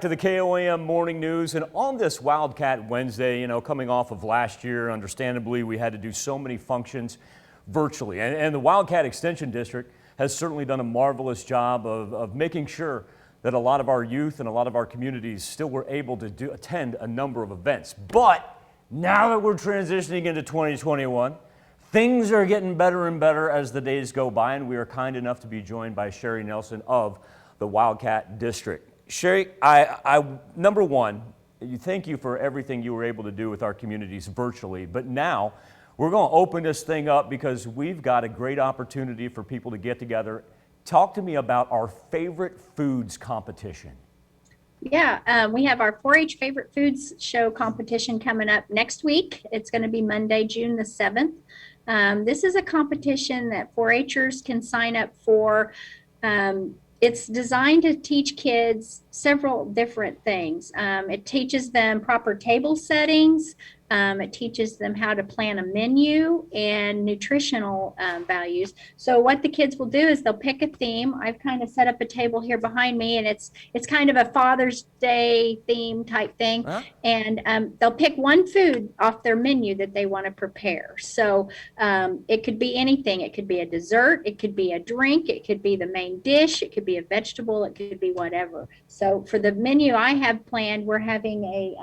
To the KOAM Morning News, and on this Wildcat Wednesday, coming off of last year, understandably, we had to do so many functions virtually. And the Wildcat Extension District has certainly done a marvelous job of making sure that a lot of our youth and a lot of our communities still were able to attend a number of events. But now that we're transitioning into 2021, things are getting better and better as the days go by, and we are kind enough to be joined by Sherry Nelson of the Wildcat District. Sherry, number one, thank you for everything you were able to do with our communities virtually, but now we're going to open this thing up because we've got a great opportunity for people to get together. Talk to me about our favorite foods competition. Yeah, we have our 4-H favorite foods show competition coming up next week. It's going to be Monday, June the 7th. This is a competition that 4-Hers can sign up for. It's designed to teach kids several different things. It teaches them proper table settings. It teaches them how to plan a menu and nutritional values. So what the kids will do is they'll pick a theme. I've kind of set up a table here behind me, and it's kind of a Father's Day theme type thing. Uh-huh. And they'll pick one food off their menu that they want to prepare. So it could be anything. It could be a dessert. It could be a drink. It could be the main dish. It could be a vegetable. It could be whatever. So for the menu I have planned, we're having a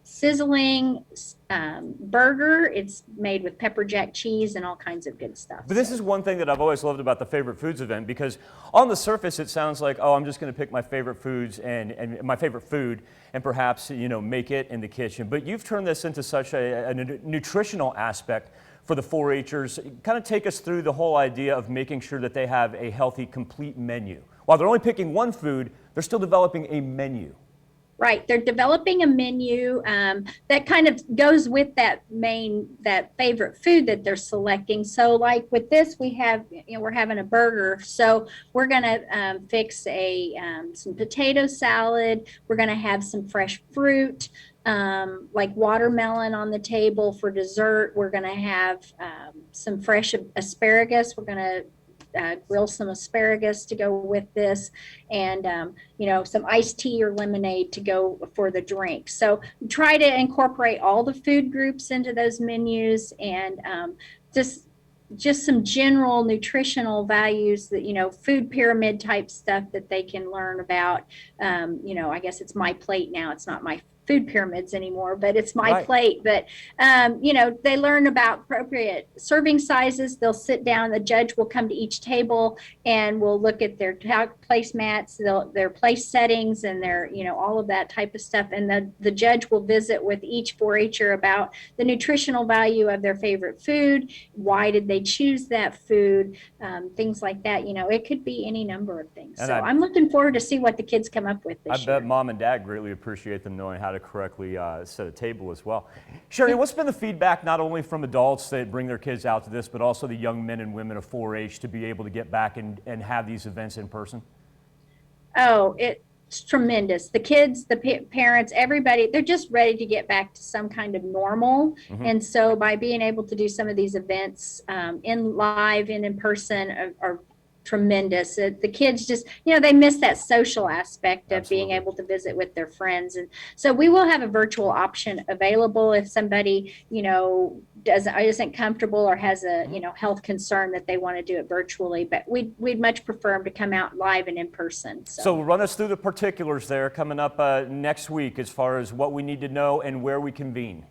sizzling burger. It's made with pepper jack cheese and all kinds of good stuff. But this is one thing that I've always loved about the Favorite Foods event, because on the surface it sounds like, oh, I'm just going to pick my favorite foods and my favorite food and perhaps make it in the kitchen. But you've turned this into such a nutritional aspect for the 4-Hers. Kind of take us through the whole idea of making sure that they have a healthy, complete menu. While they're only picking one food, they're still developing a menu. Right, they're developing a menu that kind of goes with that favorite food that they're selecting. So, like with this, we're having a burger. So we're gonna fix some potato salad. We're gonna have some fresh fruit, like watermelon on the table for dessert. We're gonna have some fresh asparagus. We're gonna grill some asparagus to go with this, and some iced tea or lemonade to go for the drink. So try to incorporate all the food groups into those menus, and just some general nutritional values that food pyramid type stuff that they can learn about. I guess it's my plate now. It's not my food pyramids anymore, but it's my right. plate. But they learn about appropriate serving sizes. They'll sit down. The judge will come to each table and we'll look at their placemats, their place settings, and their all of that type of stuff. And the judge will visit with each 4-Her about the nutritional value of their favorite food. Why did they choose that food? Things like that. It could be any number of things. And so I'm looking forward to see what the kids come up with this year. I bet mom and dad greatly appreciate them knowing how to correctly set a table as well. Sherry, what's been the feedback not only from adults that bring their kids out to this, but also the young men and women of 4-H to be able to get back and have these events in person? Oh, it's tremendous. The kids, the parents, everybody, they're just ready to get back to some kind of normal. Mm-hmm. And so by being able to do some of these events in live and in person are tremendous. The kids just, they miss that social aspect of Absolutely. Being able to visit with their friends. And so we will have a virtual option available if somebody, isn't comfortable or has a, health concern that they want to do it virtually. But we'd much prefer them to come out live and in person. So run us through the particulars there coming up next week as far as what we need to know and where we convene.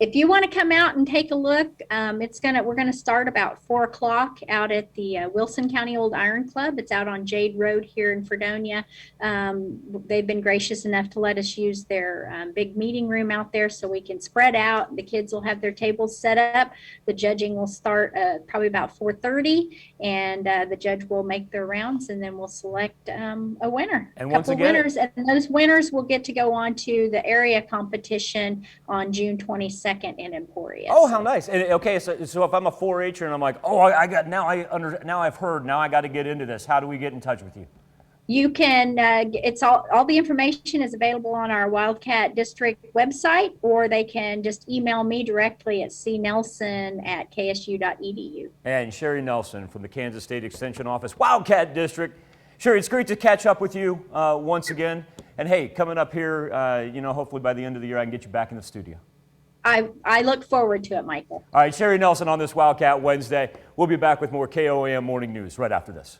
If you want to come out and take a look, we're gonna start about 4:00 out at the Wilson County Old Iron Club. It's out on Jade Road here in Fredonia. They've been gracious enough to let us use their big meeting room out there so we can spread out. The kids will have their tables set up. The judging will start probably about 4:30, and the judge will make their rounds, and then we'll select a winner. And once again, winners, and those winners will get to go on to the area competition on June 22nd. In Emporia. Oh, how nice! And, okay, so if I'm a 4-Her and I'm like, oh, now I've heard. Now I got to get into this. How do we get in touch with you? You can. It's all the information is available on our Wildcat District website, or they can just email me directly at cnelson@ksu.edu. And Sherry Nelson from the Kansas State Extension Office, Wildcat District. Sherry, it's great to catch up with you once again. And hey, coming up here, hopefully by the end of the year, I can get you back in the studio. I look forward to it, Michael. All right, Sherry Nelson on this Wildcat Wednesday. We'll be back with more KOAM Morning News right after this.